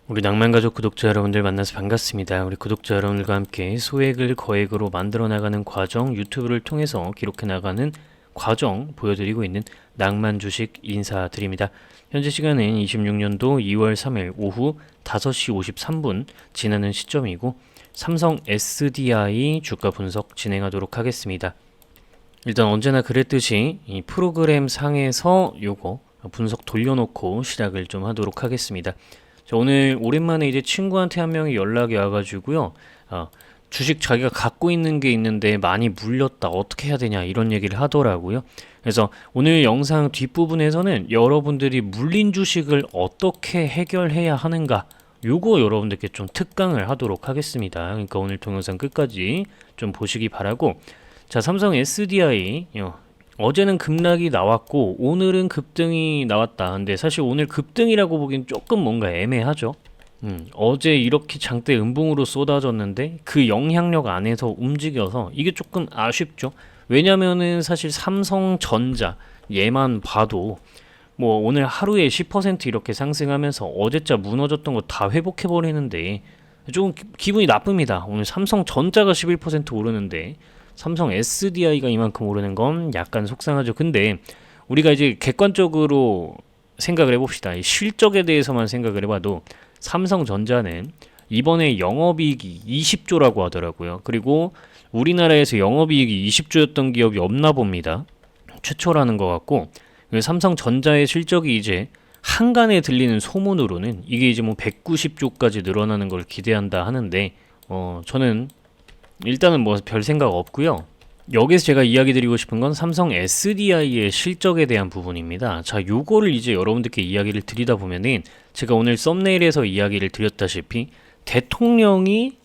우리 낭만가족 구독자 여러분들 만나서 반갑습니다. 우리 구독자 여러분들과 함께 소액을 거액으로 만들어 나가는 과정, 유튜브를 통해서 기록해 나가는 과정 보여드리고 있는 낭만주식 인사드립니다. 현재 시간은 26년도 2월 3일 오후 5시 53분 지나는 시점이고, 삼성 SDI 주가 분석 진행하도록 하겠습니다. 일단 언제나 그랬듯이 이 프로그램 상에서 요거 분석 돌려놓고 시작을 좀 하도록 하겠습니다. 자, 오늘 오랜만에 이제 친구한테 한 명이 연락이 와가지고요. 주식 자기가 갖고 있는 게 있는데 많이 물렸다. 어떻게 해야 되냐 이런 얘기를 하더라고요. 그래서 오늘 영상 뒷부분에서는 여러분들이 물린 주식을 어떻게 해결해야 하는가, 요거 여러분들께 좀 특강을 하도록 하겠습니다. 그러니까 오늘 동영상 끝까지 좀 보시기 바라고, 자, 삼성 SDI 어제는 급락이 나왔고 오늘은 급등이 나왔다. 근데 사실 오늘 급등이라고 보기엔 조금 뭔가 애매하죠. 어제 이렇게 장대 음봉으로 쏟아졌는데 그 영향력 안에서 움직여서 이게 조금 아쉽죠. 왜냐면은 사실 삼성전자 얘만 봐도 뭐 오늘 하루에 10% 이렇게 상승하면서 어제자 무너졌던 거 다 회복해 버리는데 조금 기분이 나쁩니다. 오늘 삼성전자가 11% 오르는데 삼성 SDI가 이만큼 오르는 건 약간 속상하죠. 근데 우리가 이제 객관적으로 생각을 해봅시다. 이 실적에 대해서만 생각을 해봐도 삼성전자는 이번에 영업이익이 20조라고 하더라고요. 그리고 우리나라에서 영업이익이 20조였던 기업이 없나 봅니다. 최초라는 것 같고, 삼성전자의 실적이 이제 한간에 들리는 소문으로는 이게 이제 뭐 190조까지 늘어나는 걸 기대한다 하는데, 저는 일단은 뭐 별 생각 없고요. 여기서 제가 이야기 드리고 싶은 건 삼성 SDI의 실적에 대한 부분입니다. 자, 요거를 이제 여러분들께 이야기를 드리다 보면은 제가 오늘 썸네일에서 이야기를 드렸다시피 대통령이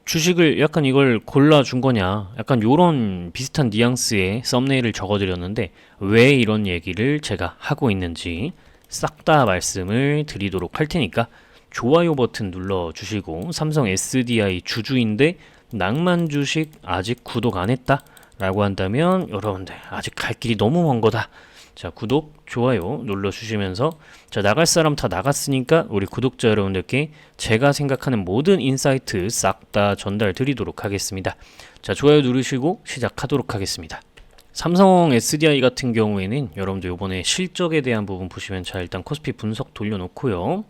주식을 약간 이걸 골라준 거냐, 약간 요런 비슷한 뉘앙스의 썸네일을 적어드렸는데 왜 이런 얘기를 제가 하고 있는지 싹 다 말씀을 드리도록 할 테니까 좋아요 버튼 눌러주시고, 삼성 SDI 주주인데 낭만 주식 아직 구독 안 했다 라고 한다면 여러분들 아직 갈 길이 너무 먼 거다. 자, 구독, 좋아요 눌러주시면서, 자, 나갈 사람 다 나갔으니까 우리 구독자 여러분들께 제가 생각하는 모든 인사이트 싹 다 전달 드리도록 하겠습니다. 자, 좋아요 누르시고 시작하도록 하겠습니다. 삼성 SDI 같은 경우에는 여러분들 요번에 실적에 대한 부분 보시면, 자, 일단 코스피 분석 돌려놓고요.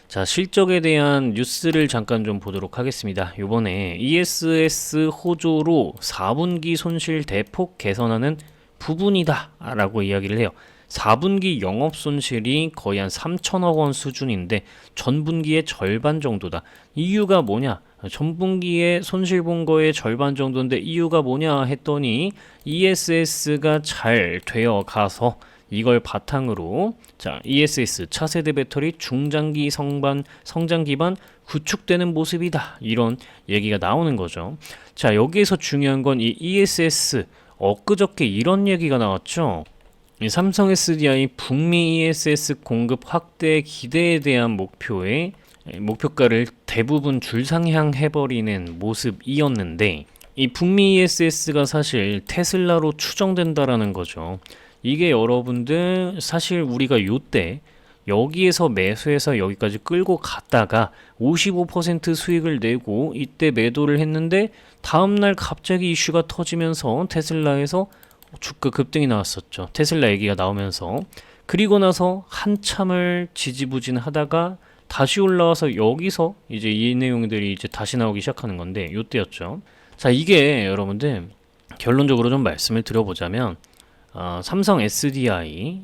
자, 실적에 대한 뉴스를 잠깐 좀 보도록 하겠습니다. 요번에 ESS 호조로 4분기 손실 대폭 개선하는 부분이다 라고 이야기를 해요. 4분기 영업 손실이 거의 한 3천억 원 수준인데 전분기의 절반 정도다. 이유가 뭐냐? 전분기에 손실 본 거의 절반 정도인데 이유가 뭐냐 했더니 ESS가 잘 되어 가서 이걸 바탕으로, 자, ESS 차세대 배터리 중장기 성장 기반 구축되는 모습이다, 이런 얘기가 나오는 거죠. 자, 여기에서 중요한 건 이 ESS, 엊그저께 이런 얘기가 나왔죠. 이 삼성 SDI 북미 ESS 공급 확대 기대에 대한 목표가를 대부분 줄상향해버리는 모습이었는데, 이 북미 ESS가 사실 테슬라로 추정된다라는 거죠. 이게 여러분들 사실 우리가 요때 여기에서 매수해서 여기까지 끌고 갔다가 55% 수익을 내고 이때 매도를 했는데 다음날 갑자기 이슈가 터지면서 테슬라에서 주가 급등이 나왔었죠. 테슬라 얘기가 나오면서. 그리고 나서 한참을 지지부진하다가 다시 올라와서 여기서 이제 이 내용들이 이제 다시 나오기 시작하는 건데 요때였죠. 자, 이게 여러분들 결론적으로 좀 말씀을 드려보자면, 삼성 SDI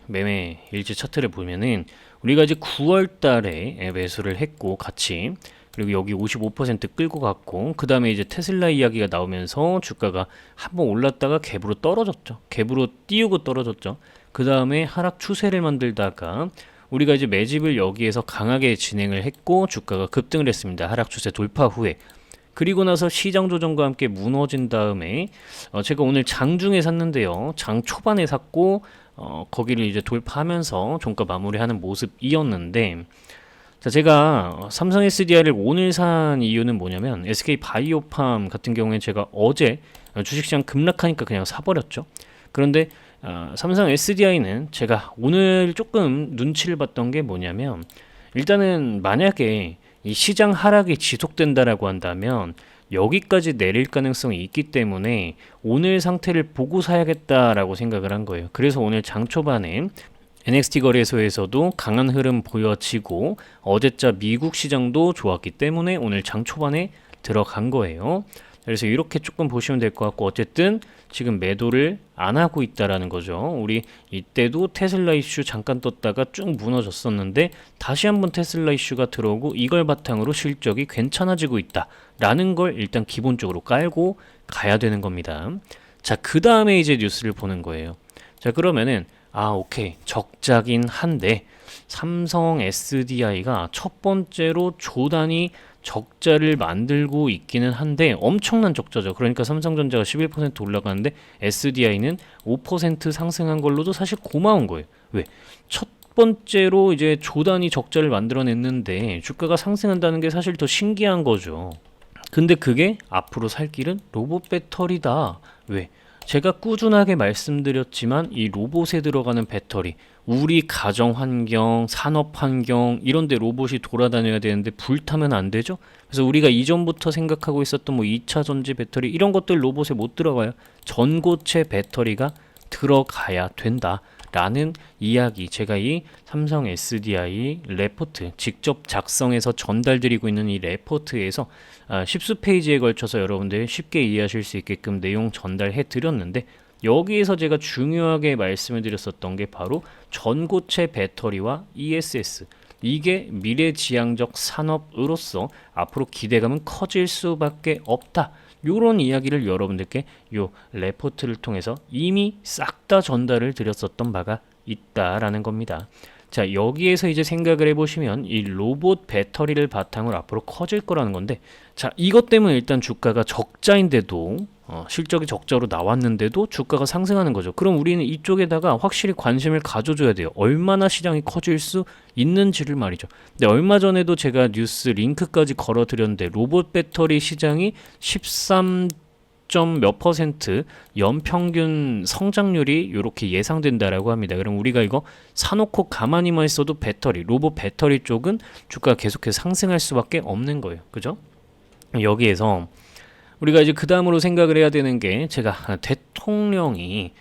매매 일지 차트를 보면은 우리가 이제 9월 달에 매수를 했고 같이, 그리고 여기 55% 끌고 갔고, 그 다음에 이제 테슬라 이야기가 나오면서 주가가 한번 올랐다가 갭으로 떨어졌죠. 갭으로 띄우고 떨어졌죠. 그 다음에 하락 추세를 만들다가 우리가 이제 매집을 여기에서 강하게 진행을 했고 주가가 급등을 했습니다. 하락 추세 돌파 후에. 그리고 나서 시장 조정과 함께 무너진 다음에 제가 오늘 장중에 샀는데요. 장 초반에 샀고 거기를 이제 돌파하면서 종가 마무리하는 모습이었는데, 자, 제가 삼성 SDI를 오늘 산 이유는 뭐냐면 SK 바이오팜 같은 경우에 제가 어제 주식시장 급락하니까 그냥 사버렸죠. 그런데 삼성 SDI는 제가 오늘 조금 눈치를 봤던 게 뭐냐면 일단은 만약에 이 시장 하락이 지속된다라고 한다면 여기까지 내릴 가능성이 있기 때문에 오늘 상태를 보고 사야겠다라고 생각을 한 거예요. 그래서 오늘 장 초반에 NXT 거래소에서도 강한 흐름 보여지고 어제자 미국 시장도 좋았기 때문에 오늘 장 초반에 들어간 거예요. 그래서 이렇게 조금 보시면 될 것 같고, 어쨌든 지금 매도를 안 하고 있다라는 거죠. 우리 이때도 테슬라 이슈 잠깐 떴다가 쭉 무너졌었는데 다시 한번 테슬라 이슈가 들어오고 이걸 바탕으로 실적이 괜찮아지고 있다라는 걸 일단 기본적으로 깔고 가야 되는 겁니다. 자, 그 다음에 이제 뉴스를 보는 거예요. 자, 그러면은 오케이, 적자긴 한데 삼성 SDI가 첫 번째로 조단위 적자를 만들고 있기는 한데 엄청난 적자죠. 그러니까 삼성전자가 11% 올라가는데 SDI는 5% 상승한 걸로도 사실 고마운 거예요. 왜? 첫 번째로 이제 조단위 적자를 만들어냈는데 주가가 상승한다는 게 사실 더 신기한 거죠. 근데 그게 앞으로 살 길은 로봇 배터리다. 왜? 제가 꾸준하게 말씀드렸지만 이 로봇에 들어가는 배터리, 우리 가정 환경, 산업 환경 이런 데 로봇이 돌아다녀야 되는데 불타면 안 되죠. 그래서 우리가 이전부터 생각하고 있었던 뭐 2차 전지 배터리 이런 것들 로봇에 못 들어가요. 전고체 배터리가 들어가야 된다 라는 이야기, 제가 이 삼성 SDI 레포트 직접 작성해서 전달드리고 있는 이 레포트에서 10수페이지에 걸쳐서 여러분들 쉽게 이해하실 수 있게끔 내용 전달해 드렸는데, 여기에서 제가 중요하게 말씀을 드렸었던 게 바로 전고체 배터리와 ESS, 이게 미래지향적 산업으로서 앞으로 기대감은 커질 수밖에 없다, 요런 이야기를 여러분들께 요 레포트를 통해서 이미 싹 다 전달을 드렸었던 바가 있다라는 겁니다. 자, 여기에서 이제 생각을 해보시면 이 로봇 배터리를 바탕으로 앞으로 커질 거라는 건데, 자, 이것 때문에 일단 주가가 적자인데도 실적이 적자로 나왔는데도 주가가 상승하는 거죠. 그럼 우리는 이쪽에다가 확실히 관심을 가져줘야 돼요. 얼마나 시장이 커질 수 있는지를 말이죠. 근데 얼마 전에도 제가 뉴스 링크까지 걸어드렸는데 로봇 배터리 시장이 13. 몇 퍼센트 연평균 성장률이 이렇게 예상된다라고 합니다. 그럼 우리가 이거 사놓고 가만히만 있어도 배터리, 로봇 배터리 쪽은 주가가 계속해서 상승할 수밖에 없는 거예요. 그죠? 여기에서 우리가 이제 그 다음으로 생각을 해야 되는 게, 제가 대통령이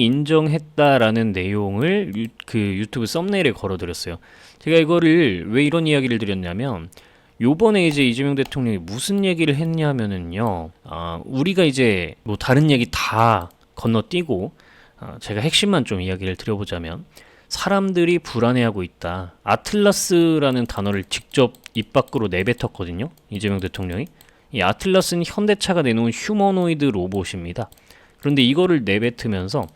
인정했다라는 내용을 그 유튜브 썸네일에 걸어드렸어요. 제가 이거를 왜 이런 이야기를 드렸냐면, 요번에 이제 이재명 대통령이 무슨 얘기를 했냐면은요, 우리가 이제 뭐 다른 얘기 다 건너뛰고, 제가 핵심만 좀 이야기를 드려보자면, 사람들이 불안해하고 있다. 아틀라스라는 단어를 직접 입 밖으로 내뱉었거든요, 이재명 대통령이. 이 아틀라스는 현대차가 내놓은 휴머노이드 로봇입니다. 그런데 이거를 내뱉으면서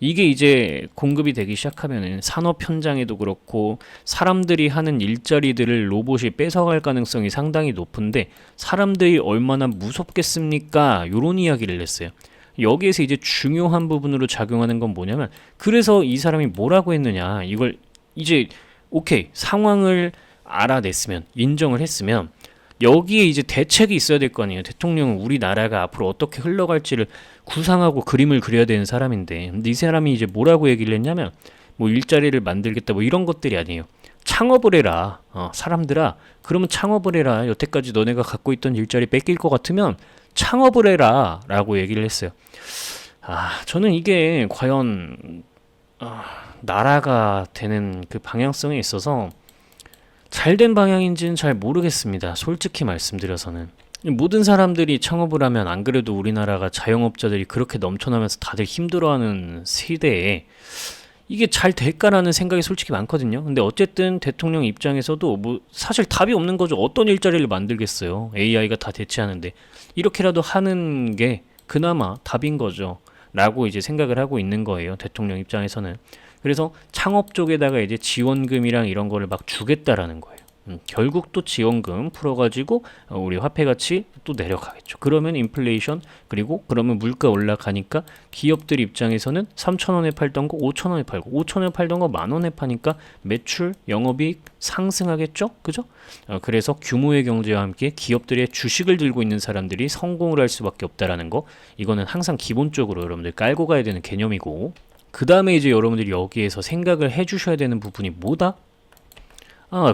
이게 이제 공급이 되기 시작하면은 산업 현장에도 그렇고 사람들이 하는 일자리들을 로봇이 뺏어갈 가능성이 상당히 높은데 사람들이 얼마나 무섭겠습니까? 요런 이야기를 했어요. 여기에서 이제 중요한 부분으로 작용하는 건 뭐냐면, 그래서 이 사람이 뭐라고 했느냐, 이걸 이제 오케이, 상황을 알아냈으면, 인정을 했으면 여기에 이제 대책이 있어야 될 거 아니에요. 대통령은 우리나라가 앞으로 어떻게 흘러갈지를 구상하고 그림을 그려야 되는 사람인데, 근데 이 사람이 이제 뭐라고 얘기를 했냐면, 뭐 일자리를 만들겠다 뭐 이런 것들이 아니에요. 창업을 해라. 사람들아, 그러면 창업을 해라. 여태까지 너네가 갖고 있던 일자리 뺏길 것 같으면 창업을 해라 라고 얘기를 했어요. 저는 이게 과연 나라가 되는 그 방향성에 있어서 잘된 방향인지는 잘 모르겠습니다. 솔직히 말씀드려서는. 모든 사람들이 창업을 하면, 안 그래도 우리나라가 자영업자들이 그렇게 넘쳐나면서 다들 힘들어하는 시대에 이게 잘 될까라는 생각이 솔직히 많거든요. 근데 어쨌든 대통령 입장에서도 뭐 사실 답이 없는 거죠. 어떤 일자리를 만들겠어요. AI가 다 대체하는데. 이렇게라도 하는 게 그나마 답인 거죠. 라고 이제 생각을 하고 있는 거예요, 대통령 입장에서는. 그래서 창업 쪽에다가 이제 지원금이랑 이런 거를 막 주겠다라는 거예요. 결국 또 지원금 풀어가지고 우리 화폐 가치 또 내려가겠죠. 그러면 인플레이션, 그리고 그러면 물가 올라가니까 기업들 입장에서는 3,000원에 팔던 거 5,000원에 팔고, 5,000원에 팔던 거 10,000원에 파니까 매출, 영업이익 상승하겠죠? 그죠? 그래서 규모의 경제와 함께 기업들의 주식을 들고 있는 사람들이 성공을 할 수밖에 없다라는 거, 이거는 항상 기본적으로 여러분들 깔고 가야 되는 개념이고, 그 다음에 이제 여러분들이 여기에서 생각을 해주셔야 되는 부분이 뭐다?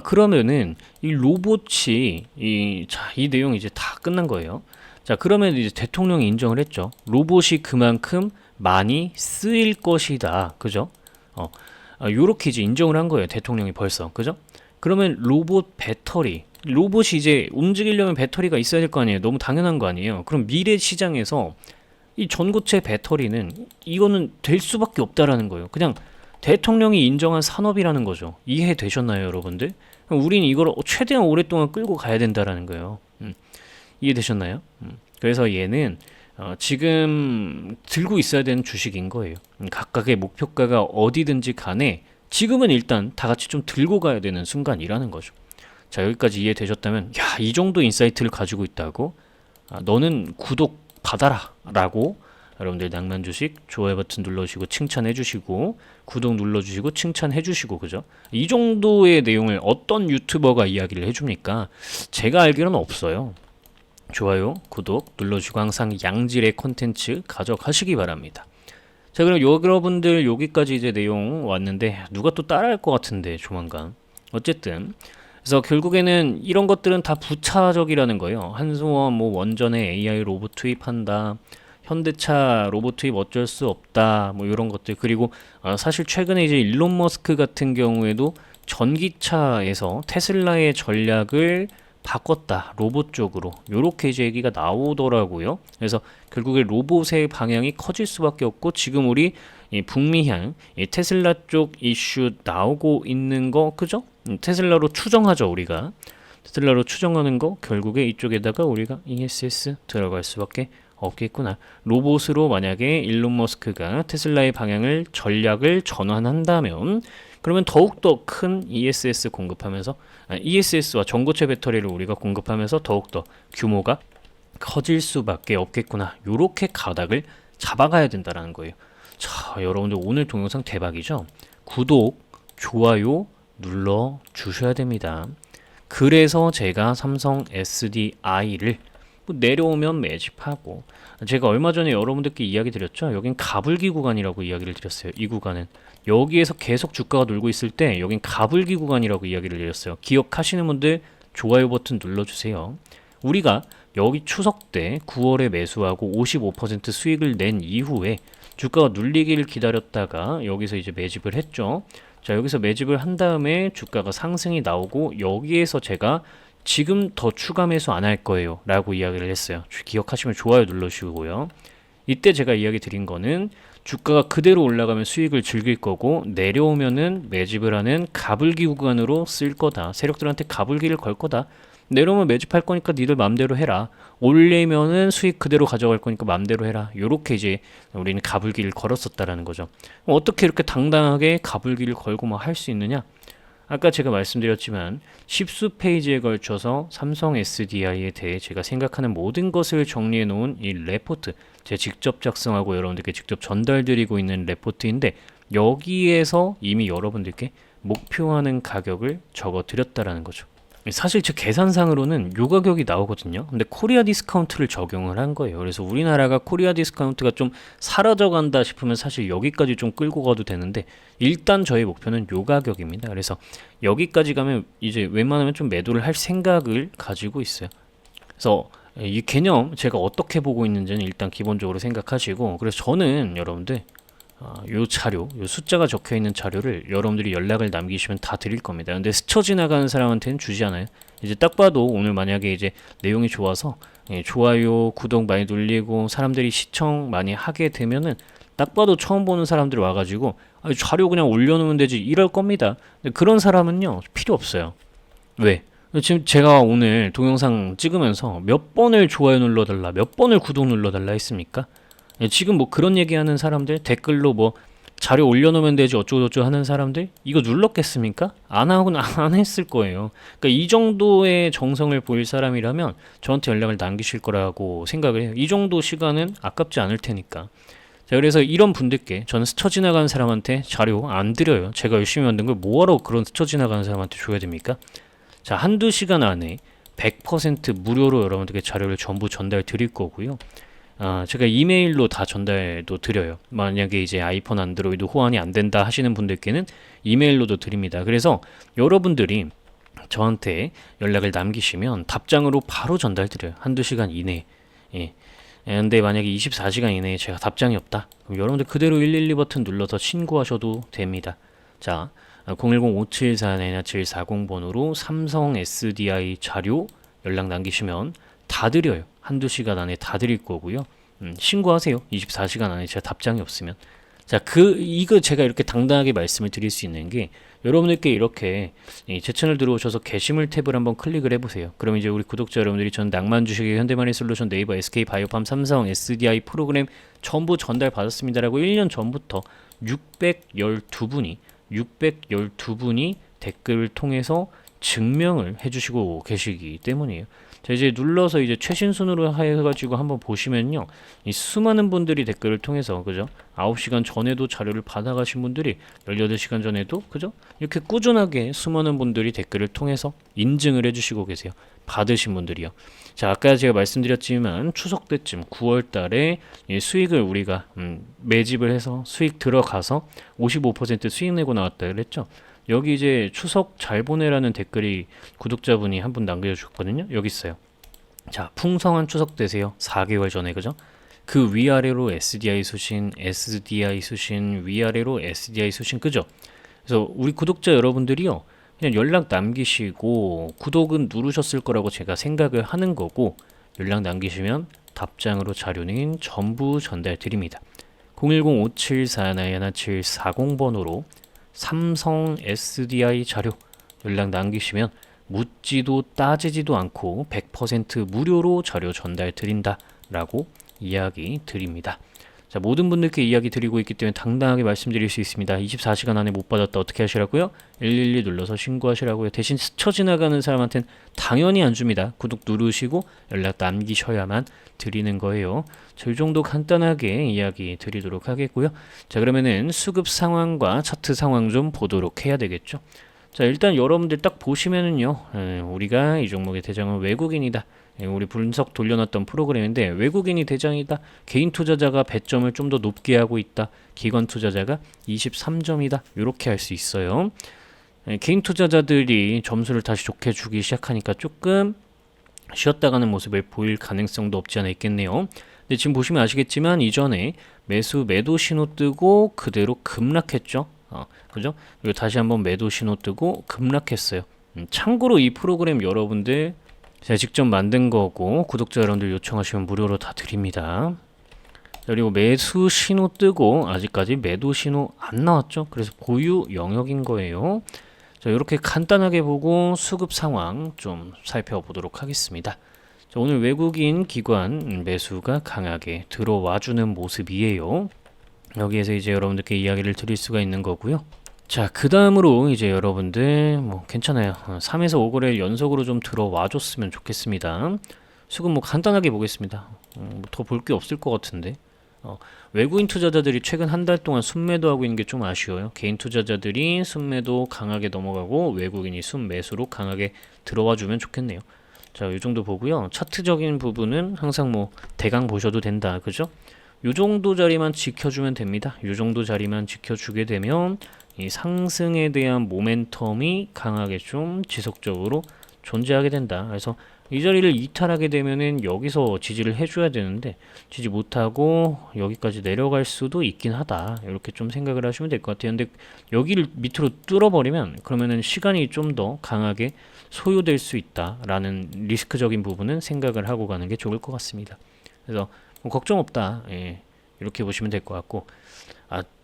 그러면은 이 로봇이 이 내용이 이제 다 끝난 거예요. 자, 그러면 이제 대통령이 인정을 했죠. 로봇이 그만큼 많이 쓰일 것이다. 그죠? 요렇게 이제 인정을 한 거예요. 대통령이 벌써. 그죠? 그러면 로봇 배터리, 로봇이 이제 움직이려면 배터리가 있어야 될 거 아니에요. 너무 당연한 거 아니에요. 그럼 미래 시장에서 이 전고체 배터리는 이거는 될 수밖에 없다라는 거예요. 그냥 대통령이 인정한 산업이라는 거죠. 이해되셨나요, 여러분들? 우린 이걸 최대한 오랫동안 끌고 가야 된다라는 거예요. 이해되셨나요? 그래서 얘는 지금 들고 있어야 되는 주식인 거예요. 각각의 목표가가 어디든지 간에 지금은 일단 다 같이 좀 들고 가야 되는 순간이라는 거죠. 자, 여기까지 이해되셨다면, 야, 이 정도 인사이트를 가지고 있다고? 너는 구독 받아라 라고 여러분들 낭만주식 좋아요 버튼 눌러주시고 칭찬해 주시고 구독 눌러주시고 칭찬해 주시고, 그죠? 이 정도의 내용을 어떤 유튜버가 이야기를 해줍니까? 제가 알기로는 없어요. 좋아요 구독 눌러주시고 항상 양질의 콘텐츠 가져가시기 바랍니다. 자, 그럼 여러분들 여기까지 이제 내용 왔는데 누가 또 따라할 것 같은데 조만간. 어쨌든 그래서 결국에는 이런 것들은 다 부차적이라는 거예요. 한수원 뭐 원전에 AI 로봇 투입한다, 현대차 로봇 투입 어쩔 수 없다, 뭐 이런 것들. 그리고 사실 최근에 이제 일론 머스크 같은 경우에도 전기차에서 테슬라의 전략을 바꿨다, 로봇 쪽으로. 요렇게 이제 얘기가 나오더라고요. 그래서 결국에 로봇의 방향이 커질 수밖에 없고, 지금 우리 이 북미향 이 테슬라 쪽 이슈 나오고 있는 거, 그죠? 테슬라로 추정하죠. 우리가 테슬라로 추정하는 거 결국에 이쪽에다가 우리가 ESS 들어갈 수밖에 없겠구나. 로봇으로 만약에 일론 머스크가 테슬라의 방향을 전략을 전환한다면, 그러면 더욱더 큰 ESS 공급하면서 ESS와 전고체 배터리를 우리가 공급하면서 더욱더 규모가 커질 수밖에 없겠구나. 요렇게 가닥을 잡아가야 된다라는 거예요. 자, 여러분들 오늘 동영상 대박이죠? 구독, 좋아요 눌러 주셔야 됩니다. 그래서 제가 삼성 SDI를 내려오면 매집하고, 제가 얼마 전에 여러분들께 이야기 드렸죠. 여긴 가불기 구간이라고 이야기를 드렸어요. 이 구간은 여기에서 계속 주가가 놀고 있을 때 여긴 가불기 구간이라고 이야기를 드렸어요. 기억하시는 분들 좋아요 버튼 눌러주세요. 우리가 여기 추석 때 9월에 매수하고 55% 수익을 낸 이후에 주가가 눌리기를 기다렸다가 여기서 이제 매집을 했죠. 자, 여기서 매집을 한 다음에 주가가 상승이 나오고, 여기에서 제가 지금 더 추가 매수 안 할 거예요 라고 이야기를 했어요. 기억하시면 좋아요 눌러주시고요. 이때 제가 이야기 드린 거는 주가가 그대로 올라가면 수익을 즐길 거고, 내려오면은 매집을 하는 가불기 구간으로 쓸 거다. 세력들한테 가불기를 걸 거다. 내려오면 매집할 거니까 니들 맘대로 해라. 올리면은 수익 그대로 가져갈 거니까 맘대로 해라. 요렇게 이제 우리는 가불기를 걸었었다라는 거죠. 어떻게 이렇게 당당하게 가불기를 걸고 막 할 수 있느냐? 아까 제가 말씀드렸지만 10수 페이지에 걸쳐서 삼성 SDI에 대해 제가 생각하는 모든 것을 정리해 놓은 이 레포트, 제가 직접 작성하고 여러분들께 직접 전달드리고 있는 레포트인데, 여기에서 이미 여러분들께 목표하는 가격을 적어 드렸다라는 거죠. 사실 제 계산상으로는 요 가격이 나오거든요. 근데 코리아 디스카운트를 적용을 한 거예요. 그래서 우리나라가 코리아 디스카운트가 좀 사라져 간다 싶으면 사실 여기까지 좀 끌고 가도 되는데, 일단 저희 목표는 요 가격입니다. 그래서 여기까지 가면 이제 웬만하면 좀 매도를 할 생각을 가지고 있어요. 그래서 이 개념 제가 어떻게 보고 있는지는 일단 기본적으로 생각하시고, 그래서 저는 여러분들 요 자료, 요 숫자가 적혀 있는 자료를 여러분들이 연락을 남기시면 다 드릴 겁니다. 근데 스쳐 지나가는 사람한테는 주지 않아요. 이제 딱 봐도 오늘 만약에 이제 내용이 좋아서 좋아요, 구독 많이 눌리고 사람들이 시청 많이 하게 되면은 딱 봐도 처음 보는 사람들 와가지고 자료 그냥 올려놓으면 되지 이럴 겁니다. 근데 그런 사람은요 필요 없어요. 왜? 지금 제가 오늘 동영상 찍으면서 몇 번을 좋아요 눌러달라, 몇 번을 구독 눌러달라 했습니까? 지금 뭐 그런 얘기하는 사람들, 댓글로 뭐 자료 올려놓으면 되지 어쩌고저쩌고 하는 사람들, 이거 눌렀겠습니까? 안 하고는 안 했을 거예요. 그러니까 이 정도의 정성을 보일 사람이라면 저한테 연락을 남기실 거라고 생각을 해요. 이 정도 시간은 아깝지 않을 테니까. 자, 그래서 이런 분들께 저는 스쳐 지나가는 사람한테 자료 안 드려요. 제가 열심히 만든 걸 뭐하러 그런 스쳐 지나가는 사람한테 줘야 됩니까? 자, 한두 시간 안에 100% 무료로 여러분들께 자료를 전부 전달 드릴 거고요. 제가 이메일로 다 전달도 드려요. 만약에 이제 아이폰, 안드로이드 호환이 안 된다 하시는 분들께는 이메일로도 드립니다. 그래서 여러분들이 저한테 연락을 남기시면 답장으로 바로 전달드려요. 한두 시간 이내에. 예. 근데 만약에 24시간 이내에 제가 답장이 없다. 그럼 여러분들 그대로 112 버튼 눌러서 신고하셔도 됩니다. 자, 010-5744-4740번으로 삼성 SDI 자료 연락 남기시면 다 드려요. 한두 시간 안에 다 드릴 거고요. 신고하세요. 24시간 안에 제가 답장이 없으면. 자, 이거 제가 이렇게 당당하게 말씀을 드릴 수 있는 게 여러분들께 이렇게 제 채널 들어오셔서 게시물 탭을 한번 클릭을 해보세요. 그럼 이제 우리 구독자 여러분들이 전 낭만 주식의 현대마니솔루션 네이버 SK 바이오팜 삼성 SDI 프로그램 전부 전달 받았습니다라고 1년 전부터 612분이 댓글을 통해서 증명을 해주시고 계시기 때문이에요. 자, 이제 눌러서 이제 최신 순으로 해가지고 한번 보시면요, 이 수많은 분들이 댓글을 통해서, 그죠? 9시간 전에도 자료를 받아가신 분들이 18시간 전에도, 그죠? 이렇게 꾸준하게 수많은 분들이 댓글을 통해서 인증을 해주시고 계세요. 받으신 분들이요. 자, 아까 제가 말씀드렸지만 추석 때쯤 9월 달에 이 수익을 우리가 매집을 해서 수익 들어가서 55% 수익 내고 나왔다 그랬죠. 여기 이제 추석 잘 보내라는 댓글이 구독자분이 한 분 남겨주셨거든요. 여기 있어요. 자, 풍성한 추석 되세요. 4개월 전에, 그죠? 그 위아래로 SDI 수신, 위아래로 SDI 수신, 그죠? 그래서 우리 구독자 여러분들이요, 그냥 연락 남기시고 구독은 누르셨을 거라고 제가 생각을 하는 거고, 연락 남기시면 답장으로 자료는 전부 전달 드립니다. 010-5744-1740번으로 삼성 SDI 자료 연락 남기시면 묻지도 따지지도 않고 100% 무료로 자료 전달 드린다 라고 이야기 드립니다. 자, 모든 분들께 이야기 드리고 있기 때문에 당당하게 말씀드릴 수 있습니다. 24시간 안에 못 받았다 어떻게 하시라고요? 112 눌러서 신고하시라고요. 대신 스쳐 지나가는 사람한테는 당연히 안 줍니다. 구독 누르시고 연락 남기셔야만 드리는 거예요. 자, 이 정도 간단하게 이야기 드리도록 하겠고요. 자, 그러면은 수급 상황과 차트 상황 좀 보도록 해야 되겠죠. 자, 일단 여러분들 딱 보시면은요, 우리가 이 종목의 대장은 외국인이다. 우리 분석 돌려놨던 프로그램인데 외국인이 대장이다. 개인 투자자가 배점을 좀 더 높게 하고 있다. 기관 투자자가 23점이다. 이렇게 할 수 있어요. 개인 투자자들이 점수를 다시 좋게 주기 시작하니까 조금 쉬었다 가는 모습을 보일 가능성도 없지 않아 있겠네요. 근데 지금 보시면 아시겠지만 이전에 매도 신호 뜨고 그대로 급락했죠. 그죠? 그리고 다시 한번 매도 신호 뜨고 급락했어요. 참고로 이 프로그램 여러분들 제가 직접 만든 거고 구독자 여러분들 요청하시면 무료로 다 드립니다. 그리고 매수 신호 뜨고 아직까지 매도 신호 안 나왔죠. 그래서 보유 영역인 거예요. 자, 이렇게 간단하게 보고 수급 상황 좀 살펴보도록 하겠습니다. 자, 오늘 외국인 기관 매수가 강하게 들어와주는 모습이에요. 여기에서 이제 여러분들께 이야기를 드릴 수가 있는 거고요. 자, 그 다음으로 이제 여러분들 뭐 괜찮아요. 3에서 5거래 연속으로 좀 들어와 줬으면 좋겠습니다. 수급 뭐 간단하게 보겠습니다. 더 볼 게 없을 것 같은데. 외국인 투자자들이 최근 한 달 동안 순매도 하고 있는 게 좀 아쉬워요. 개인 투자자들이 순매도 강하게 넘어가고 외국인이 순매수로 강하게 들어와 주면 좋겠네요. 자, 이 정도 보고요. 차트적인 부분은 항상 뭐 대강 보셔도 된다. 그죠? 요 정도 자리만 지켜주면 됩니다. 요 정도 자리만 지켜주게 되면 이 상승에 대한 모멘텀이 강하게 좀 지속적으로 존재하게 된다. 그래서 이 자리를 이탈하게 되면은 여기서 지지를 해줘야 되는데 지지 못하고 여기까지 내려갈 수도 있긴 하다. 이렇게 좀 생각을 하시면 될 것 같아요. 근데 여기를 밑으로 뚫어버리면 그러면은 시간이 좀 더 강하게 소요될 수 있다라는 리스크적인 부분은 생각을 하고 가는 게 좋을 것 같습니다. 그래서 뭐 걱정 없다. 예, 이렇게 보시면 될 것 같고,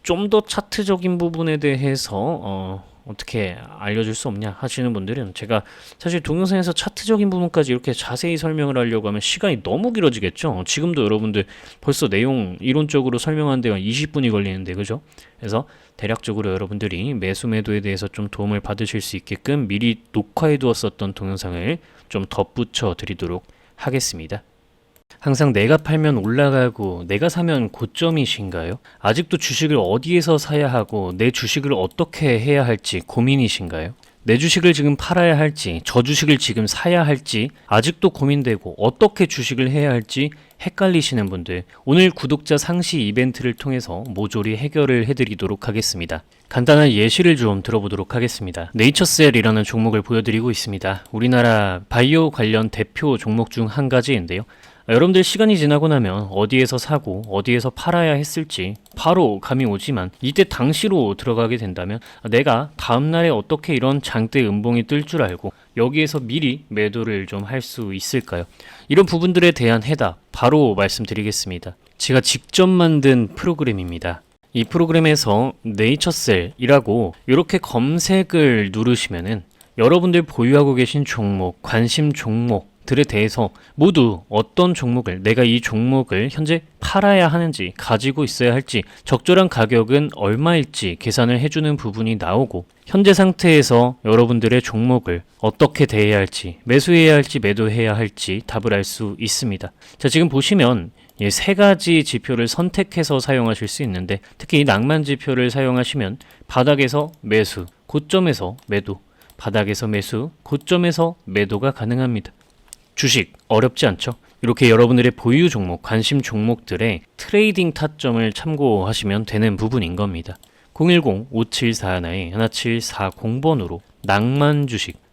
좀 더 차트적인 부분에 대해서 어떻게 알려줄 수 없냐 하시는 분들은 제가 사실 동영상에서 차트적인 부분까지 이렇게 자세히 설명을 하려고 하면 시간이 너무 길어지겠죠. 지금도 여러분들 벌써 내용 이론적으로 설명하는 데가 20분이 걸리는데, 그죠? 그래서 대략적으로 여러분들이 매수 매도에 대해서 좀 도움을 받으실 수 있게끔 미리 녹화해 두었었던 동영상을 좀 덧붙여 드리도록 하겠습니다. 항상 내가 팔면 올라가고 내가 사면 고점이신가요? 아직도 주식을 어디에서 사야 하고 내 주식을 어떻게 해야 할지 고민이신가요? 내 주식을 지금 팔아야 할지, 저 주식을 지금 사야 할지 아직도 고민되고 어떻게 주식을 해야 할지 헷갈리시는 분들, 오늘 구독자 상시 이벤트를 통해서 모조리 해결을 해드리도록 하겠습니다. 간단한 예시를 좀 들어보도록 하겠습니다. 네이처셀이라는 종목을 보여드리고 있습니다. 우리나라 바이오 관련 대표 종목 중 한 가지인데요. 여러분들 시간이 지나고 나면 어디에서 사고 어디에서 팔아야 했을지 바로 감이 오지만, 이때 당시로 들어가게 된다면 내가 다음날에 어떻게 이런 장대 음봉이 뜰 줄 알고 여기에서 미리 매도를 좀 할 수 있을까요? 이런 부분들에 대한 해답 바로 말씀드리겠습니다. 제가 직접 만든 프로그램입니다. 이 프로그램에서 네이처셀이라고 이렇게 검색을 누르시면은 여러분들 보유하고 계신 종목, 관심 종목들에 대해서 모두 어떤 종목을, 내가 이 종목을 현재 팔아야 하는지, 가지고 있어야 할지, 적절한 가격은 얼마일지 계산을 해주는 부분이 나오고, 현재 상태에서 여러분들의 종목을 어떻게 대해야 할지, 매수해야 할지 매도해야 할지 답을 알 수 있습니다. 자, 지금 보시면 세 가지 지표를 선택해서 사용하실 수 있는데, 특히 이 낭만 지표를 사용하시면 바닥에서 매수, 고점에서 매도, 바닥에서 매수, 고점에서 매도가 가능합니다. 주식 어렵지 않죠? 이렇게 여러분들의 보유 종목, 관심 종목들의 트레이딩 타점을 참고하시면 되는 부분인 겁니다. 010-5741-1740번으로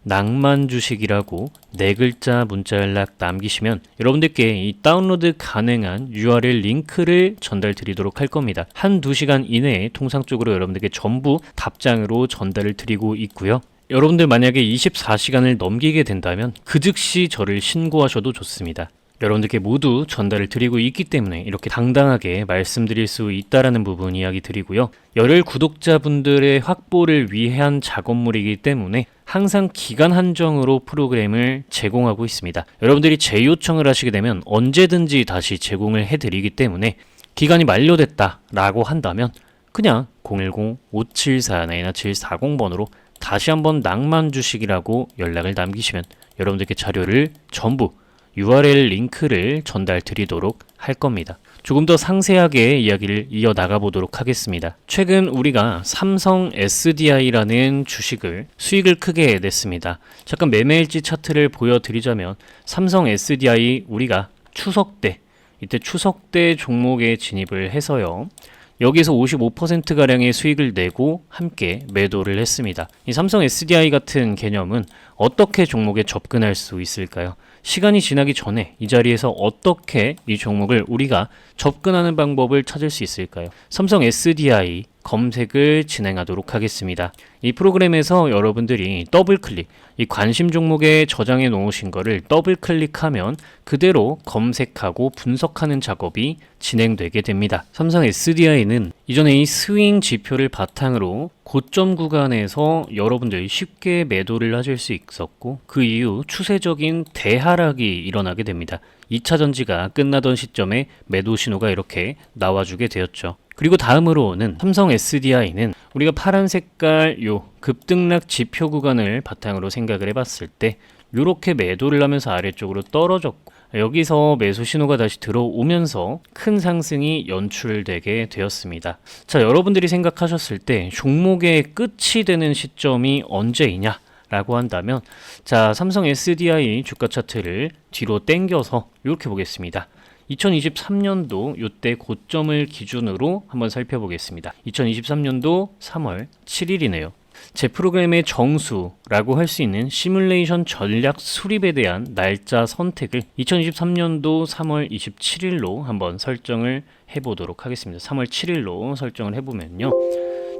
낭만 주식이라고 네 글자 문자 연락 남기시면 여러분들께 이 다운로드 가능한 URL 링크를 전달 드리도록 할 겁니다. 한두 시간 이내에 통상적으로 여러분들께 전부 답장으로 전달을 드리고 있고요. 여러분들 만약에 24시간을 넘기게 된다면 그 즉시 저를 신고하셔도 좋습니다. 여러분들께 모두 전달을 드리고 있기 때문에 이렇게 당당하게 말씀드릴 수 있다라는 부분 이야기 드리고요. 열혈 구독자분들의 확보를 위한 작업물이기 때문에 항상 기간 한정으로 프로그램을 제공하고 있습니다. 여러분들이 재요청을 하시게 되면 언제든지 다시 제공을 해드리기 때문에, 기간이 만료됐다라고 한다면 그냥 010-5741-1740번으로 다시 한번 낭만 주식이라고 연락을 남기시면 여러분들께 자료를 전부 URL 링크를 전달 드리도록 할 겁니다. 조금 더 상세하게 이야기를 이어나가 보도록 하겠습니다. 최근 우리가 삼성 SDI라는 주식을 수익을 크게 냈습니다. 잠깐 매매일지 차트를 보여드리자면, 삼성 SDI 우리가 추석 때, 이때 추석 때 종목에 진입을 해서요, 여기서 55%가량의 수익을 내고 함께 매도를 했습니다. 이 삼성 SDI 같은 개념은 어떻게 종목에 접근할 수 있을까요? 시간이 지나기 전에 이 자리에서 어떻게 이 종목을 우리가 접근하는 방법을 찾을 수 있을까요? 삼성 SDI 검색을 진행하도록 하겠습니다. 이 프로그램에서 여러분들이 더블클릭, 이 관심 종목에 저장해 놓으신 거를 더블클릭하면 그대로 검색하고 분석하는 작업이 진행되게 됩니다. 삼성 SDI는 이전에 이 스윙 지표를 바탕으로 고점 구간에서 여러분들이 쉽게 매도를 하실 수 있었고, 그 이후 추세적인 대하락이 일어나게 됩니다. 2차 전지가 끝나던 시점에 매도 신호가 이렇게 나와주게 되었죠. 그리고 다음으로는 삼성 SDI는 우리가 파란 색깔 요 급등락 지표 구간을 바탕으로 생각을 해봤을 때 이렇게 매도를 하면서 아래쪽으로 떨어졌고, 여기서 매수 신호가 다시 들어오면서 큰 상승이 연출되게 되었습니다. 자, 여러분들이 생각하셨을 때 종목의 끝이 되는 시점이 언제이냐 라고 한다면, 자, 삼성 SDI 주가 차트를 뒤로 당겨서 이렇게 보겠습니다. 2023년도 이때 고점을 기준으로 한번 살펴보겠습니다. 2023년도 3월 7일이네요. 제 프로그램의 정수라고 할 수 있는 시뮬레이션 전략 수립에 대한 날짜 선택을 2023년도 3월 27일로 한번 설정을 해보도록 하겠습니다. 3월 7일로 설정을 해보면요.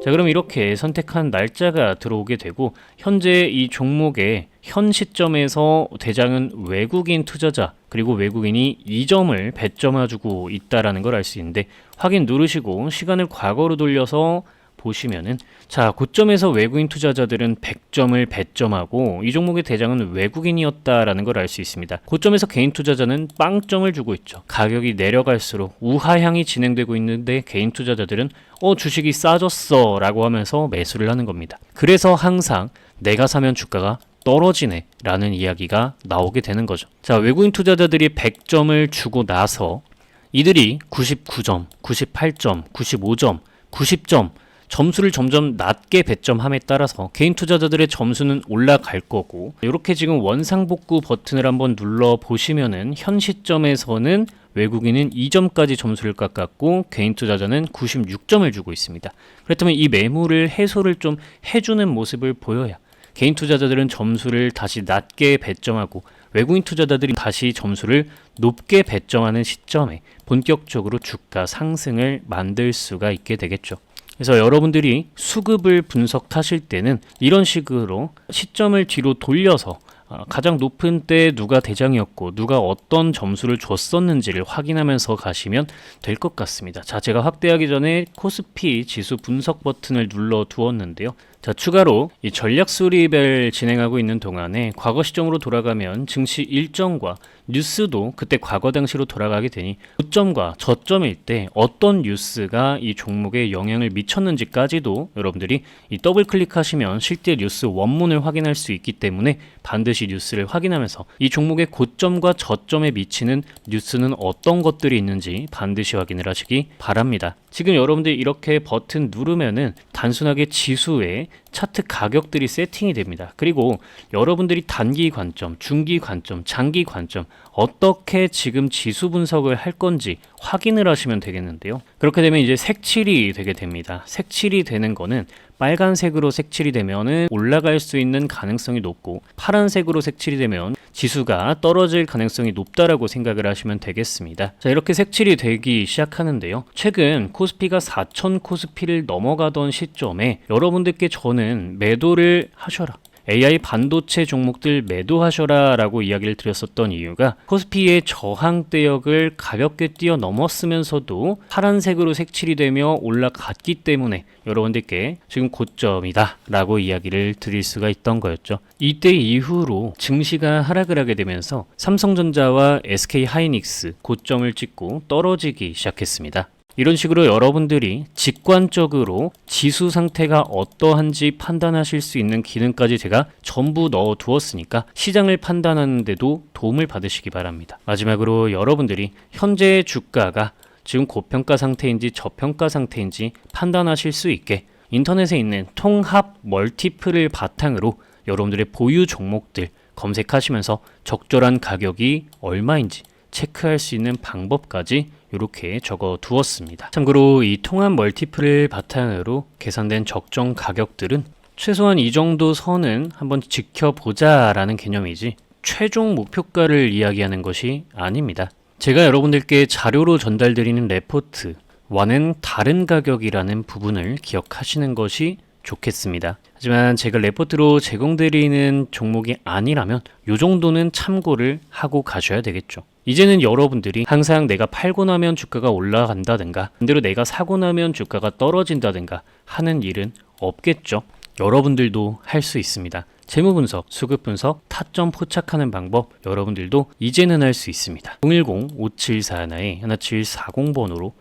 자, 그럼 이렇게 선택한 날짜가 들어오게 되고, 현재 이 종목의 현 시점에서 대장은 외국인 투자자, 그리고 외국인이 2점을 배점해주고 있다라는 걸 알 수 있는데, 확인 누르시고 시간을 과거로 돌려서 보시면은, 자, 고점에서 외국인 투자자들은 100점을 배점하고 이 종목의 대장은 외국인이었다라는 걸 알 수 있습니다. 고점에서 개인 투자자는 빵점을 주고 있죠. 가격이 내려갈수록 우하향이 진행되고 있는데 개인 투자자들은 주식이 싸졌어 라고 하면서 매수를 하는 겁니다. 그래서 항상 내가 사면 주가가 떨어지네 라는 이야기가 나오게 되는 거죠. 자, 외국인 투자자들이 100점을 주고 나서 이들이 99점, 98점, 95점, 90점 점수를 점점 낮게 배점함에 따라서 개인 투자자들의 점수는 올라갈 거고, 이렇게 지금 원상복구 버튼을 한번 눌러 보시면은 현 시점에서는 외국인은 2점까지 점수를 깎았고 개인 투자자는 96점을 주고 있습니다. 그렇다면 이 매물을 해소를 좀 해주는 모습을 보여야 개인 투자자들은 점수를 다시 낮게 배점하고 외국인 투자자들이 다시 점수를 높게 배점하는 시점에 본격적으로 주가 상승을 만들 수가 있게 되겠죠. 그래서 여러분들이 수급을 분석하실 때는 이런 식으로 시점을 뒤로 돌려서 가장 높은 때 누가 대장이었고 누가 어떤 점수를 줬었는지를 확인하면서 가시면 될 것 같습니다. 자, 제가 확대하기 전에 코스피 지수 분석 버튼을 눌러 두었는데요. 자, 추가로 이 전략 수립을 진행하고 있는 동안에 과거 시점으로 돌아가면 증시 일정과 뉴스도 그때 과거 당시로 돌아가게 되니 고점과 저점일 때 어떤 뉴스가 이 종목에 영향을 미쳤는지까지도 여러분들이 이 더블 클릭하시면 실제 뉴스 원문을 확인할 수 있기 때문에 반드시 뉴스를 확인하면서 이 종목의 고점과 저점에 미치는 뉴스는 어떤 것들이 있는지 반드시 확인을 하시기 바랍니다. 지금 여러분들이 이렇게 버튼 누르면은 단순하게 지수에 차트 가격들이 세팅이 됩니다. 그리고 여러분들이 단기 관점, 중기 관점, 장기 관점 어떻게 지금 지수 분석을 할 건지 확인을 하시면 되겠는데요. 그렇게 되면 이제 색칠이 되게 됩니다. 색칠이 되는 거는 빨간색으로 색칠이 되면은 올라갈 수 있는 가능성이 높고 파란색으로 색칠이 되면 지수가 떨어질 가능성이 높다라고 생각을 하시면 되겠습니다. 자, 이렇게 색칠이 되기 시작하는데요. 최근 코스피가 4천 코스피를 넘어가던 시점에 여러분들께 저는 매도를 하셔라, AI 반도체 종목들 매도하셔라 라고 이야기를 드렸었던 이유가 코스피의 저항대역을 가볍게 뛰어넘었으면서도 파란색으로 색칠이 되며 올라갔기 때문에 여러분들께 지금 고점이다 라고 이야기를 드릴 수가 있던 거였죠. 이때 이후로 증시가 하락을 하게 되면서 삼성전자와 SK하이닉스 고점을 찍고 떨어지기 시작했습니다. 이런 식으로 여러분들이 직관적으로 지수 상태가 어떠한지 판단하실 수 있는 기능까지 제가 전부 넣어 두었으니까 시장을 판단하는 데도 도움을 받으시기 바랍니다. 마지막으로 여러분들이 현재의 주가가 지금 고평가 상태인지 저평가 상태인지 판단하실 수 있게 인터넷에 있는 통합 멀티플을 바탕으로 여러분들의 보유 종목들 검색하시면서 적절한 가격이 얼마인지 체크할 수 있는 방법까지 이렇게 적어 두었습니다. 참고로 이 통합 멀티플을 바탕으로 계산된 적정 가격들은 최소한 이 정도 선은 한번 지켜보자 라는 개념이지 최종 목표가를 이야기하는 것이 아닙니다. 제가 여러분들께 자료로 전달드리는 레포트와는 다른 가격이라는 부분을 기억하시는 것이 좋겠습니다. 하지만 제가 레포트로 제공드리는 종목이 아니라면 이 정도는 참고를 하고 가셔야 되겠죠. 이제는 여러분들이 항상 내가 팔고 나면 주가가 올라간다든가 반대로 내가 사고 나면 주가가 떨어진다든가 하는 일은 없겠죠. 여러분들도 할 수 있습니다. 재무 분석, 수급 분석, 타점 포착하는 방법 여러분들도 이제는 할 수 있습니다. 010-5741-1740번으로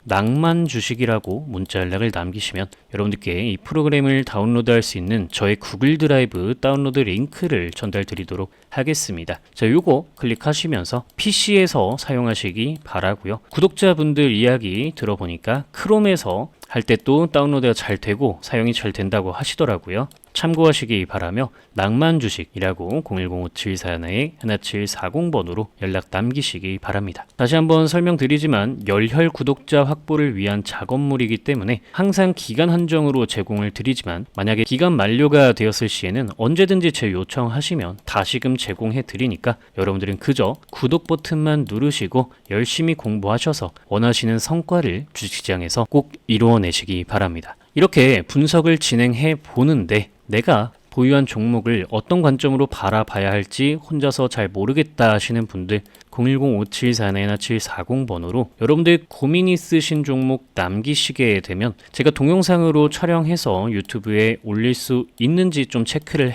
낭만 주식이라고 문자 연락을 남기시면 여러분들께 이 프로그램을 다운로드할 수 있는 저의 구글 드라이브 다운로드 링크를 전달 드리도록 하겠습니다. 자, 요거 클릭하시면서 PC에서 사용하시기 바라고요. 구독자분들 이야기 들어보니까 크롬에서 할 때 또 다운로드가 잘 되고 사용이 잘 된다고 하시더라고요. 참고하시기 바라며 낭만 주식이라고 010-5741-1740번으로 연락 남기시기 바랍니다. 다시 한번 설명드리지만 열혈 구독자 확보를 위한 작업물이기 때문에 항상 기간 한정으로 제공을 드리지만 만약에 기간 만료가 되었을 시에는 언제든지 제 요청하시면 다시금 제공해 드리니까 여러분들은 그저 구독 버튼만 누르시고 열심히 공부하셔서 원하시는 성과를 주식시장에서 꼭 이루어내시기 바랍니다. 이렇게 분석을 진행해 보는데 내가 보유한 종목을 어떤 관점으로 바라봐야 할지 혼자서 잘 모르겠다 하시는 분들 010-5741-1740번으로 여러분들 고민 있으신 종목 남기시게 되면 제가 동영상으로 촬영해서 유튜브에 올릴 수 있는지 좀 체크를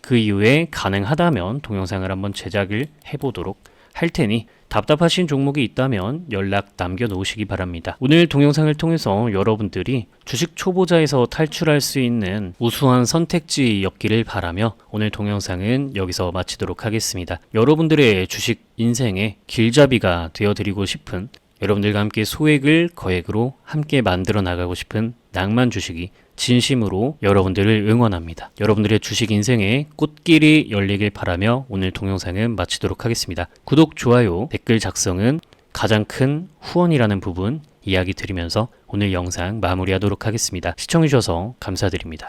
그 이후에 가능하다면 동영상을 한번 제작을 해보도록 할 테니 답답하신 종목이 있다면 연락 남겨놓으시기 바랍니다. 오늘 동영상을 통해서 여러분들이 주식 초보자에서 탈출할 수 있는 우수한 선택지였기를 바라며 오늘 동영상은 여기서 마치도록 하겠습니다. 여러분들의 주식 인생의 길잡이가 되어드리고 싶은 여러분들과 함께 소액을 거액으로 함께 만들어 나가고 싶은 낭만 주식이 진심으로 여러분들을 응원합니다. 여러분들의 주식 인생에 꽃길이 열리길 바라며 오늘 동영상은 마치도록 하겠습니다. 구독, 좋아요, 댓글 작성은 가장 큰 후원이라는 부분 이야기 드리면서 오늘 영상 마무리하도록 하겠습니다. 시청해주셔서 감사드립니다.